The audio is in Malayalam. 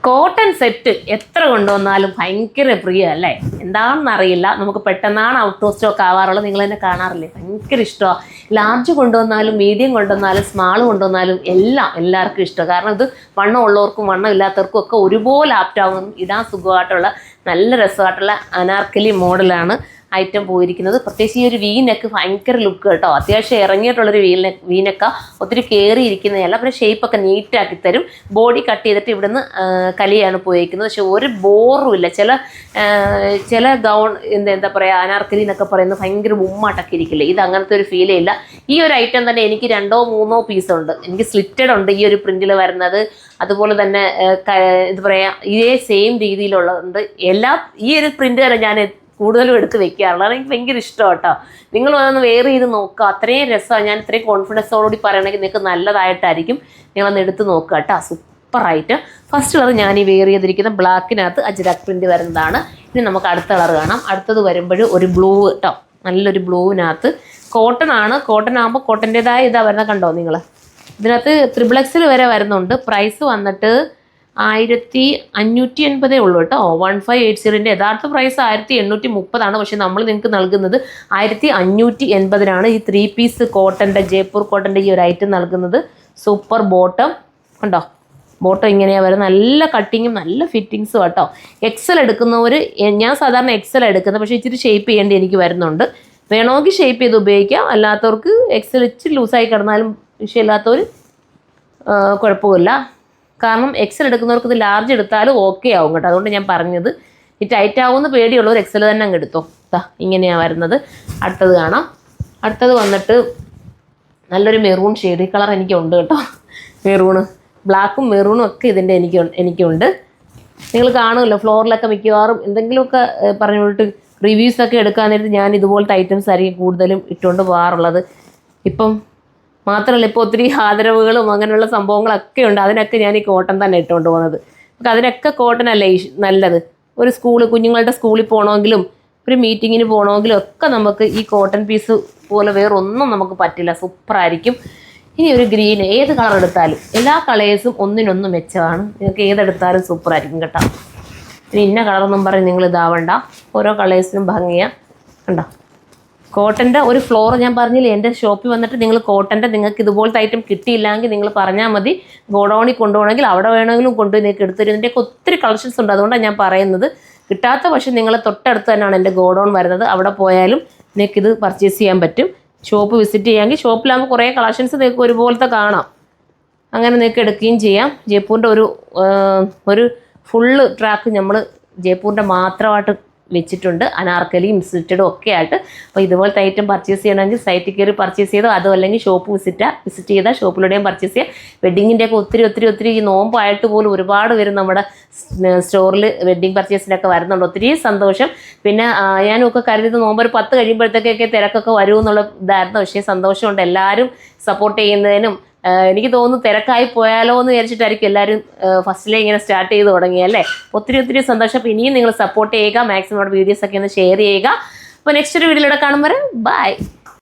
കോട്ടൺ സെറ്റ് എത്ര കൊണ്ടുവന്നാലും ഭയങ്കര പ്രിയ അല്ലേ? എന്താണെന്നറിയില്ല, നമുക്ക് പെട്ടെന്നാണ് ഔട്ട് ഓഫ് സ്റ്റോക്ക് ആവാറുള്ളത്. നിങ്ങൾ തന്നെ കാണാറില്ലേ? ഭയങ്കര ഇഷ്ടമാണ്. ലാർജ് കൊണ്ടുവന്നാലും മീഡിയം കൊണ്ടുവന്നാലും സ്മാൾ കൊണ്ടുവന്നാലും എല്ലാവർക്കും ഇഷ്ടമാണ്. കാരണം ഇത് വണ്ണം ഉള്ളവർക്കും വണ്ണം ഇല്ലാത്തവർക്കും ഒക്കെ ഒരുപോലെ ആപ്റ്റാവും. ഇടാൻ സുഖമായിട്ടുള്ള നല്ല രസമായിട്ടുള്ള അനാർക്കലി മോഡലാണ് ഐറ്റം പോയിരിക്കുന്നത്. പ്രത്യേകിച്ച് ഈ ഒരു വീനെക്ക് ഭയങ്കര ലുക്ക് കേട്ടോ. അത്യാവശ്യം ഇറങ്ങിയിട്ടുള്ളൊരു വീനെക്ക ഒത്തിരി കയറിയിരിക്കുന്നതല്ല, പിന്നെ ഷേപ്പൊക്കെ നീറ്റാക്കി തരും. ബോഡി കട്ട് ചെയ്തിട്ട് ഇവിടുന്ന് കലിയാണ് പോയിരിക്കുന്നത്. പക്ഷെ ഒരു ബോറും ഇല്ല. ചില ഗൗൺ എന്താ പറയുക, അനാർക്കലി എന്നൊക്കെ പറയുന്നത് ഭയങ്കര ഉമ്മാട്ടൊക്കെ ഇരിക്കില്ലേ, ഇത് അങ്ങനത്തെ ഒരു ഫീലേ ഇല്ല. ഈ ഒരു ഐറ്റം തന്നെ എനിക്ക് 2-3 പീസുണ്ട്. എനിക്ക് സ്ലിറ്റഡ് ഉണ്ട് ഈ ഒരു പ്രിന്റിൽ വരുന്നത്. അതുപോലെ തന്നെ ഇത് പറയാ ഇതേ സെയിം രീതിയിലുള്ളതുണ്ട്. എല്ലാം ഈ ഒരു പ്രിന്റ് തന്നെ ഞാൻ കൂടുതലും എടുത്ത് വെക്കാറുള്ളത്. എനിക്ക് ഭയങ്കര ഇഷ്ടമാണ് കേട്ടോ. നിങ്ങൾ അതൊന്ന് വെയർ ചെയ്ത് നോക്കുക, അത്രയും രസമാണ്. ഞാൻ ഇത്രയും കോൺഫിഡൻസോടുകൂടി പറയണമെങ്കിൽ നിങ്ങൾക്ക് നല്ലതായിട്ടായിരിക്കും. നിങ്ങളൊന്ന് എടുത്ത് നോക്കുക കേട്ടോ. സൂപ്പറായിട്ട് ഫസ്റ്റ് കളർ ഞാൻ ഈ വെയർ ചെയ്തിരിക്കുന്ന ബ്ലാക്കിനകത്ത് അജ്രക് പ്രിന്റ് വരുന്നതാണ്. ഇനി നമുക്ക് അടുത്ത കളർ കാണാം. അടുത്തത് വരുമ്പോൾ ഒരു ബ്ലൂ കേട്ടോ, നല്ലൊരു ബ്ലൂവിനകത്ത് കോട്ടൺ ആണ്. കോട്ടൺ ആകുമ്പോൾ കോട്ടൻ്റെതായ ഇതാ വരുന്നത് കണ്ടോ നിങ്ങൾ. ഇതിനകത്ത് XXL വരെ വരുന്നുണ്ട്. പ്രൈസ് വന്നിട്ട് 1580 ഉള്ളൂ കേട്ടോ. 1580 യഥാർത്ഥ പ്രൈസ് 1830 പക്ഷെ നമ്മൾ നിങ്ങൾക്ക് നൽകുന്നത് 1580 ഈ 3 പീസ് കോട്ടൻ്റെ ജയ്പൂർ കോട്ടൻ്റെ ഈ ഒരു ഐറ്റം നൽകുന്നത്. സൂപ്പർ ബോട്ടം കണ്ടോ, ബോട്ടം ഇങ്ങനെയാണ് വരുന്നത്. നല്ല കട്ടിങ്ങും നല്ല ഫിറ്റിങ്സും കേട്ടോ. XL എടുക്കുന്നവർ, ഞാൻ സാധാരണ XL എടുക്കുന്നത്, പക്ഷേ ഇച്ചിരി ഷേപ്പ് ചെയ്യേണ്ടി എനിക്ക് വരുന്നുണ്ട്. വേണമെങ്കിൽ ഷേപ്പ് ചെയ്ത് ഉപയോഗിക്കാം, അല്ലാത്തവർക്ക് XL ഇച്ചിരി ലൂസായി കിടന്നാലും വിഷയമില്ലാത്തവർ കുഴപ്പമില്ല. കാരണം XL എടുക്കുന്നവർക്ക് ഇത് ലാർജ് എടുത്താലും ഓക്കെ ആവും കേട്ടോ. അതുകൊണ്ട് ഞാൻ പറഞ്ഞത് ഈ ടൈറ്റ് ആവുമെന്ന് പേടിയുള്ളവർ XL തന്നെ അങ്ങ് എടുത്തോ. ഇങ്ങനെയാണ് വരുന്നത്. അടുത്തത് കാണാം. അടുത്തത് വന്നിട്ട് നല്ലൊരു മെറൂൺ ഷെയ്ഡ്. ഈ കളർ എനിക്കുണ്ട് കേട്ടോ. മെറൂണ്, ബ്ലാക്കും മെറൂണും ഒക്കെ ഇതിൻ്റെ എനിക്കുണ്ട്. നിങ്ങൾ കാണുമല്ലോ, ഫ്ലോറിലൊക്കെ മിക്കവാറും എന്തെങ്കിലുമൊക്കെ പറഞ്ഞുകൊണ്ടിട്ട് റിവ്യൂസൊക്കെ എടുക്കാൻ നേരത്ത് ഞാൻ ഇതുപോലത്തെ ഐറ്റംസ് ആയിരിക്കും കൂടുതലും ഇട്ടുകൊണ്ട് പോകാറുള്ളത്. ഇപ്പം മാത്രമല്ല, ഇപ്പോൾ ഒത്തിരി ആദരവുകളും അങ്ങനെയുള്ള സംഭവങ്ങളൊക്കെ ഉണ്ട്. അതിനൊക്കെ ഞാൻ ഈ കോട്ടൺ തന്നെ ഇട്ടുകൊണ്ട് പോകുന്നത്. നമുക്ക് അതിനൊക്കെ കോട്ടൺ അല്ലേ നല്ലത്. ഒരു കുഞ്ഞുങ്ങളുടെ സ്കൂളിൽ പോകണമെങ്കിലും ഒരു മീറ്റിങ്ങിന് പോകണമെങ്കിലും ഒക്കെ നമുക്ക് ഈ കോട്ടൺ പീസ് പോലെ വേറൊന്നും നമുക്ക് പറ്റില്ല. സൂപ്പറായിരിക്കും. ഇനി ഒരു ഗ്രീന്, ഏത് കളർ എടുത്താലും എല്ലാ കളേഴ്സും ഒന്നിനൊന്നും മെച്ചമാണ്. നിങ്ങൾക്ക് ഏതെടുത്താലും സൂപ്പറായിരിക്കും കേട്ടോ. ഇനി ഇന്ന കളറൊന്നും പറഞ്ഞ് നിങ്ങൾ ഇതാവണ്ട, ഓരോ കളേഴ്സിനും ഭംഗിയാണ് കണ്ടോ. കോട്ടൻ്റെ ഒരു ഫ്ലോർ ഞാൻ പറഞ്ഞില്ലേ, എൻ്റെ ഷോപ്പിൽ വന്നിട്ട് നിങ്ങൾ കോട്ടൻ്റെ നിങ്ങൾക്ക് ഇതുപോലത്തെ ഐറ്റം കിട്ടിയില്ലെങ്കിൽ നിങ്ങൾ പറഞ്ഞാൽ മതി. ഗോഡൗണിൽ കൊണ്ടുപോകണമെങ്കിൽ അവിടെ വേണമെങ്കിലും കൊണ്ടുപോയി നിങ്ങൾക്ക് എടുത്തു തരും. ഇതിൻ്റെയൊക്കെ ഒത്തിരി കളക്ഷൻസ് ഉണ്ട്. അതുകൊണ്ടാണ് ഞാൻ പറയുന്നത്. കിട്ടാത്ത പക്ഷേ നിങ്ങൾ തൊട്ടടുത്ത് തന്നെയാണ് എൻ്റെ ഗോഡൗൺ വരുന്നത്. അവിടെ പോയാലും നിങ്ങൾക്കിത് പർച്ചേസ് ചെയ്യാൻ പറ്റും. ഷോപ്പ് വിസിറ്റ് ചെയ്യാമെങ്കിൽ ഷോപ്പിലാകുമ്പോൾ കുറേ കളക്ഷൻസ് നിങ്ങൾക്ക് ഒരുപോലത്തെ കാണാം. അങ്ങനെ നിങ്ങൾക്ക് എടുക്കുകയും ചെയ്യാം. ജയ്പൂരിൻ്റെ ഒരു ഫുള്ള് ട്രാക്ക് നമ്മൾ ജയ്പൂരിൻ്റെ മാത്രമായിട്ട് വെച്ചിട്ടുണ്ട്. അനാർക്കലിയും സ്ലിറ്റഡും ഒക്കെ ആയിട്ട്. അപ്പോൾ ഇതുപോലത്തെ ഐറ്റം പർച്ചേസ് ചെയ്യണമെങ്കിൽ സൈറ്റിൽ കയറി പർച്ചേസ് ചെയ്തോ, അതോ അല്ലെങ്കിൽ ഷോപ്പ് വിസിറ്റ് ചെയ്താൽ ഷോപ്പിലൂടെയും പർച്ചേസ് ചെയ്യാം. വെഡ്ഡിങ്ങിൻ്റെയൊക്കെ ഒത്തിരി ഈ നോമ്പായിട്ട് പോലും ഒരുപാട് പേര് നമ്മുടെ സ്റ്റോറിൽ വെഡ്ഡിങ് പർച്ചേസിനൊക്കെ വരുന്നുണ്ട്. ഒത്തിരി സന്തോഷം. പിന്നെ ഞാനൊക്കെ കരുതിയത് നോമ്പ് ഒരു 10 കഴിയുമ്പോഴത്തേക്കൊക്കെ തിരക്കൊക്കെ വരുമെന്നുള്ള ഇതായിരുന്നു. പക്ഷേ സന്തോഷമുണ്ട് എല്ലാവരും സപ്പോർട്ട് ചെയ്യുന്നതിനും. എനിക്ക് തോന്നുന്നു തിരക്കായി പോയാലോ എന്ന് വിചാരിച്ചിട്ടായിരിക്കും എല്ലാവരും ഫസ്റ്റിലേ ഇങ്ങനെ സ്റ്റാർട്ട് ചെയ്ത് തുടങ്ങിയല്ലേ. ഒത്തിരി സന്തോഷം. അപ്പോൾ ഇനിയും നിങ്ങൾ സപ്പോർട്ട് ചെയ്യുക, മാക്സിമം വീഡിയോസൊക്കെ ഒന്ന് ഷെയർ ചെയ്യുക. അപ്പോൾ നെക്സ്റ്റ് ഒരു വീഡിയോയിലൂടെ കാണുമ്പോൾ ബൈ.